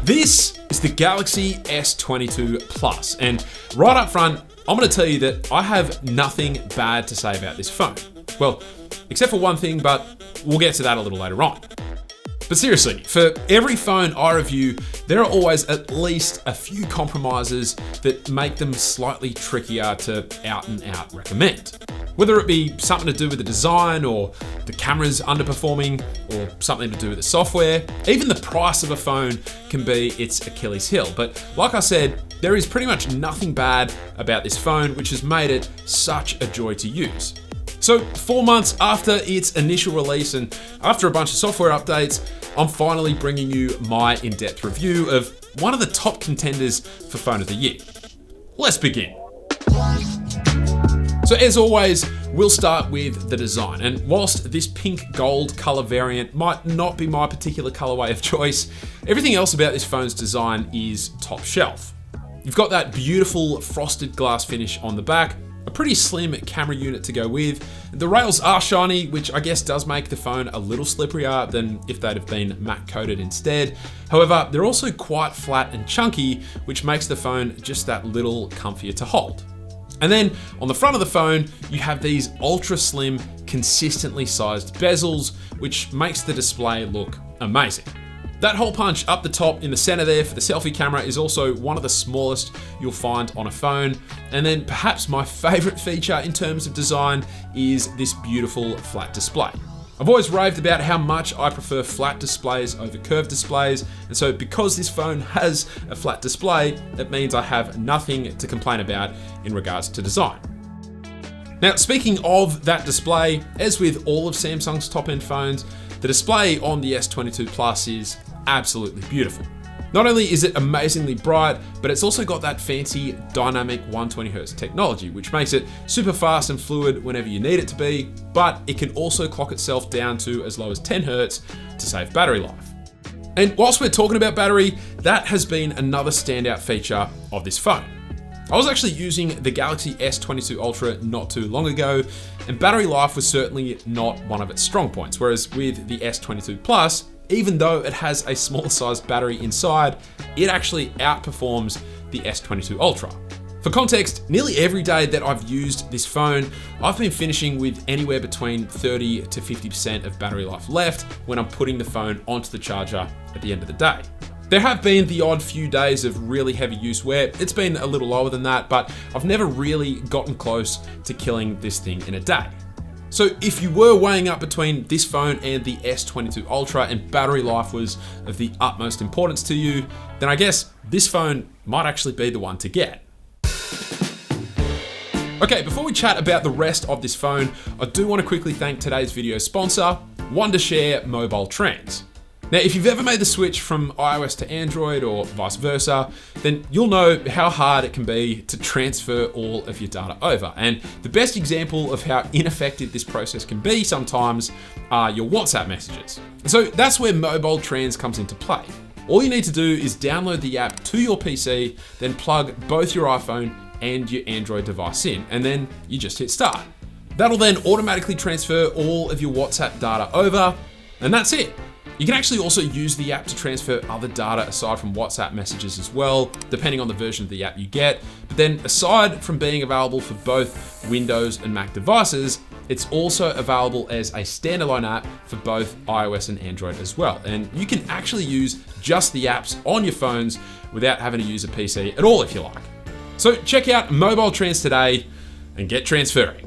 This is the Galaxy S22 Plus, and right up front, I'm going to tell you that I have nothing bad to say about this phone. Well, except for one thing, but we'll get to that a little later on. But seriously, for every phone I review, there are always at least a few compromises that make them slightly trickier to out and out recommend. Whether it be something to do with the design, or the camera's underperforming, or something to do with the software, even the price of a phone can be its Achilles heel. But like I said, there is pretty much nothing bad about this phone, which has made it such a joy to use. So 4 months after its initial release and after a bunch of software updates, I'm finally bringing you my in-depth review of one of the top contenders for Phone of the Year. Let's begin. So as always, we'll start with the design. And whilst this pink gold color variant might not be my particular colorway of choice, everything else about this phone's design is top shelf. You've got that beautiful frosted glass finish on the back, a pretty slim camera unit to go with. The rails are shiny, which I guess does make the phone a little slipperier than if they'd have been matte coated instead. However, they're also quite flat and chunky, which makes the phone just that little comfier to hold. And then on the front of the phone, you have these ultra slim, consistently sized bezels, which makes the display look amazing. That hole punch up the top in the center there for the selfie camera is also one of the smallest you'll find on a phone. And then perhaps my favorite feature in terms of design is this beautiful flat display. I've always raved about how much I prefer flat displays over curved displays, and so because this phone has a flat display, it means I have nothing to complain about in regards to design. Now, speaking of that display, as with all of Samsung's top-end phones, the display on the S22 Plus is absolutely beautiful. Not only is it amazingly bright, but it's also got that fancy dynamic 120Hz technology, which makes it super fast and fluid whenever you need it to be, but it can also clock itself down to as low as 10 Hz to save battery life. And whilst we're talking about battery, that has been another standout feature of this phone. I was actually using the Galaxy S22 Ultra not too long ago, and battery life was certainly not one of its strong points, whereas with the S22 Plus, even though it has a smaller sized battery inside, it actually outperforms the S22 Ultra. For context, nearly every day that I've used this phone, I've been finishing with anywhere between 30 to 50% of battery life left when I'm putting the phone onto the charger at the end of the day. There have been the odd few days of really heavy use where it's been a little lower than that, but I've never really gotten close to killing this thing in a day. So if you were weighing up between this phone and the S22 Ultra and battery life was of the utmost importance to you, then I guess this phone might actually be the one to get. Okay, before we chat about the rest of this phone, I do want to quickly thank today's video sponsor, Wondershare MobileTrans. Now, if you've ever made the switch from iOS to Android or vice versa, then you'll know how hard it can be to transfer all of your data over. And the best example of how ineffective this process can be sometimes are your WhatsApp messages. So that's where MobileTrans comes into play. All you need to do is download the app to your PC, then plug both your iPhone and your Android device in, and then you just hit start. That'll then automatically transfer all of your WhatsApp data over, and that's it. You can actually also use the app to transfer other data aside from WhatsApp messages as well, depending on the version of the app you get. But then aside from being available for both Windows and Mac devices, it's also available as a standalone app for both iOS and Android as well. And you can actually use just the apps on your phones without having to use a PC at all if you like. So check out MobileTrans today and get transferring.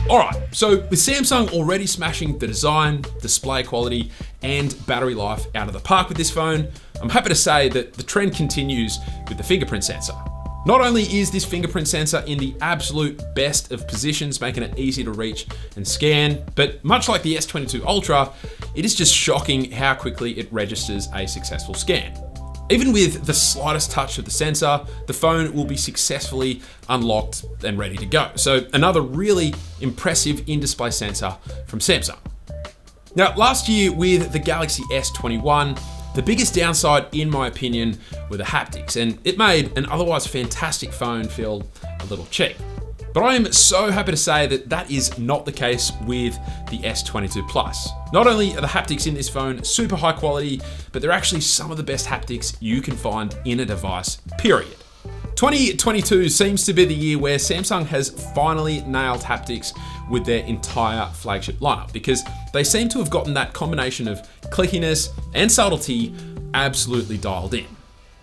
Alright, so with Samsung already smashing the design, display quality, and battery life out of the park with this phone, I'm happy to say that the trend continues with the fingerprint sensor. Not only is this fingerprint sensor in the absolute best of positions, making it easy to reach and scan, but much like the S22 Ultra, it is just shocking how quickly it registers a successful scan. Even with the slightest touch of the sensor, the phone will be successfully unlocked and ready to go. So another really impressive in-display sensor from Samsung. Now, last year with the Galaxy S21, the biggest downside, in my opinion, were the haptics, and it made an otherwise fantastic phone feel a little cheap. But I am so happy to say that that is not the case with the S22 Plus. Not only are the haptics in this phone super high quality, but they're actually some of the best haptics you can find in a device, period. 2022 seems to be the year where Samsung has finally nailed haptics with their entire flagship lineup, because they seem to have gotten that combination of clickiness and subtlety absolutely dialed in.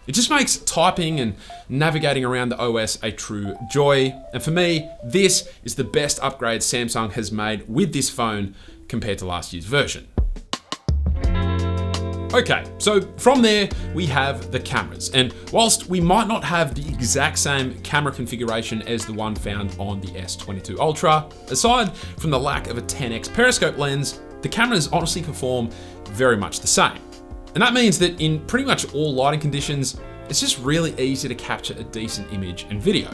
It just makes typing and navigating around the OS a true joy, and for me, this is the best upgrade Samsung has made with this phone compared to last year's version. Okay, so from there we have the cameras, and whilst we might not have the exact same camera configuration as the one found on the S22 Ultra, aside from the lack of a 10x periscope lens, the cameras honestly perform very much the same. And that means that in pretty much all lighting conditions, it's just really easy to capture a decent image and video.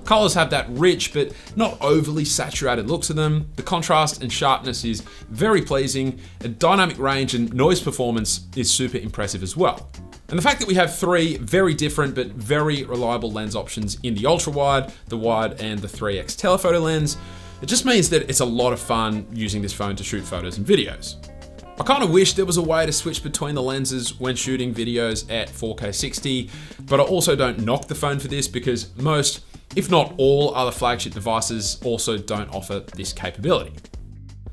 Colors have that rich but not overly saturated look to them. The contrast and sharpness is very pleasing, and dynamic range and noise performance is super impressive as well. And the fact that we have three very different but very reliable lens options in the ultra wide, the wide, and the 3x telephoto lens, it just means that it's a lot of fun using this phone to shoot photos and videos. I kind of wish there was a way to switch between the lenses when shooting videos at 4K 60, but I also don't knock the phone for this because most, if not all, other flagship devices also don't offer this capability.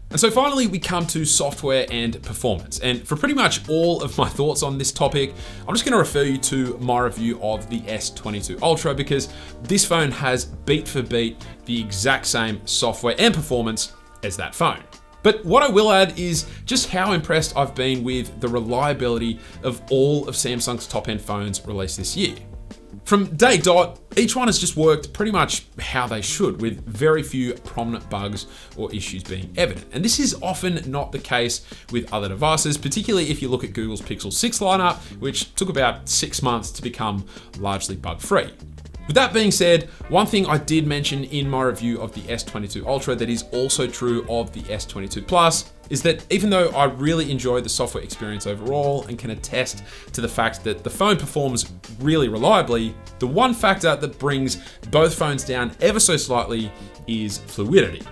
And so finally we come to software and performance. And for pretty much all of my thoughts on this topic, I'm just going to refer you to my review of the S22 Ultra, because this phone has beat for beat the exact same software and performance as that phone. But what I will add is just how impressed I've been with the reliability of all of Samsung's top-end phones released this year. From day dot, each one has just worked pretty much how they should, with very few prominent bugs or issues being evident. And this is often not the case with other devices, particularly if you look at Google's Pixel 6 lineup, which took about 6 months to become largely bug-free. With that being said, one thing I did mention in my review of the S22 Ultra that is also true of the S22 Plus is that even though I really enjoy the software experience overall and can attest to the fact that the phone performs really reliably, the one factor that brings both phones down ever so slightly is fluidity.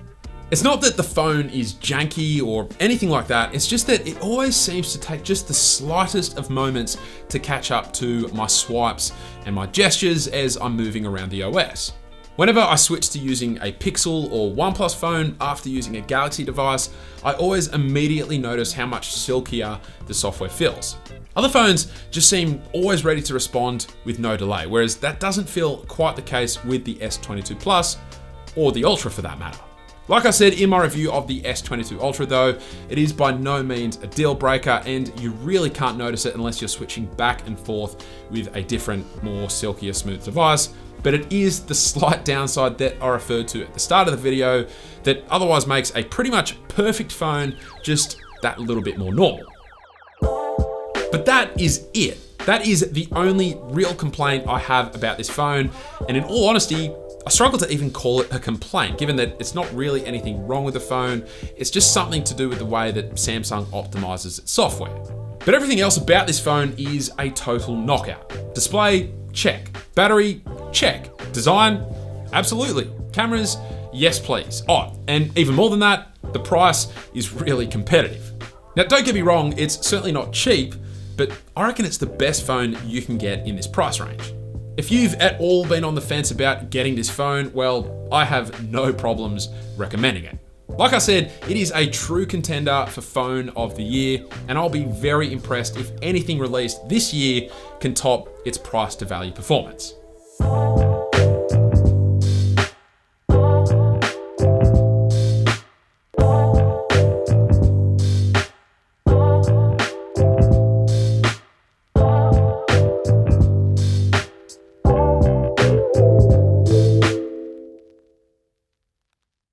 It's not that the phone is janky or anything like that, it's just that it always seems to take just the slightest of moments to catch up to my swipes and my gestures as I'm moving around the OS. Whenever I switch to using a Pixel or OnePlus phone after using a Galaxy device, I always immediately notice how much silkier the software feels. Other phones just seem always ready to respond with no delay, whereas that doesn't feel quite the case with the S22 Plus or the Ultra for that matter. Like I said in my review of the S22 Ultra though, it is by no means a deal breaker, and you really can't notice it unless you're switching back and forth with a different, more silkier, smooth device. But it is the slight downside that I referred to at the start of the video that otherwise makes a pretty much perfect phone just that little bit more normal. But that is it. That is the only real complaint I have about this phone, and in all honesty, I struggle to even call it a complaint, given that it's not really anything wrong with the phone, it's just something to do with the way that Samsung optimizes its software. But everything else about this phone is a total knockout. Display, check. Battery, check. Design, absolutely. Cameras, yes please. Oh, and even more than that, the price is really competitive. Now don't get me wrong, it's certainly not cheap, but I reckon it's the best phone you can get in this price range. If you've at all been on the fence about getting this phone, well, I have no problems recommending it. Like I said, it is a true contender for phone of the year, and I'll be very impressed if anything released this year can top its price to value performance.